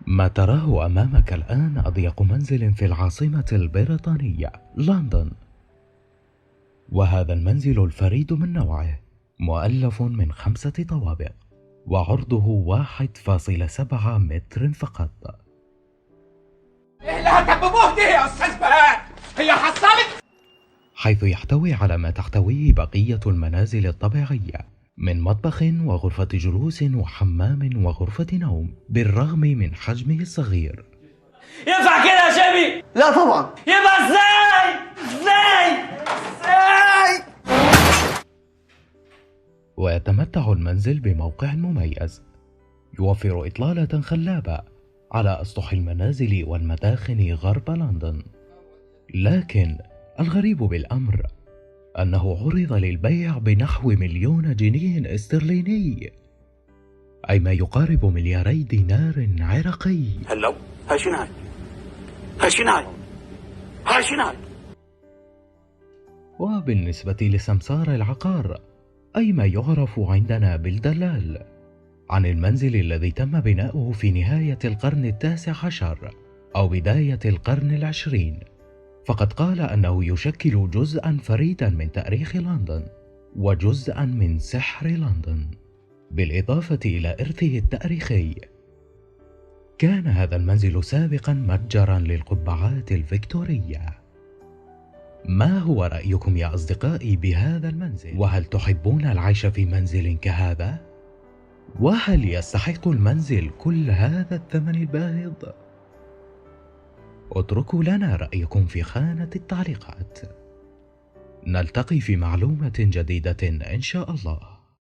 ما تراه أمامك الآن أضيق منزل في العاصمة البريطانية لندن، وهذا المنزل الفريد من نوعه مؤلف من 5 طوابق، وعرضه 1.7 متر فقط. ايه اللي هتببوه دي يا استاذ بهاء؟ هي حصلت؟ حيث يحتوي على ما تحتويه بقية المنازل الطبيعية من مطبخ وغرفة جلوس وحمام وغرفة نوم، بالرغم من حجمه الصغير. ينفع كده يا شبي؟ لا طبعا. يبقى ازاي؟ ويتمتع المنزل بموقع مميز يوفر إطلالة خلابة على أسطح المنازل والمداخن غرب لندن. لكن الغريب بالأمر أنه عرض للبيع بنحو 1,000,000 جنيه استرليني، أي ما يقارب 2,000,000 دينار عراقي. هلو هاي شناي. وبالنسبة لسمسار العقار، أي ما يعرف عندنا بالدلال، عن المنزل الذي تم بناؤه في نهاية القرن 19 أو بداية القرن 20، فقد قال أنه يشكل جزءا فريدا من تاريخ لندن وجزءا من سحر لندن، بالإضافة إلى إرثه التاريخي. كان هذا المنزل سابقا متجرا للقبعات الفيكتورية. ما هو رأيكم يا أصدقائي بهذا المنزل؟ وهل تحبون العيش في منزل كهذا؟ وهل يستحق المنزل كل هذا الثمن الباهظ؟ اتركوا لنا رأيكم في خانة التعليقات. نلتقي في معلومة جديدة إن شاء الله.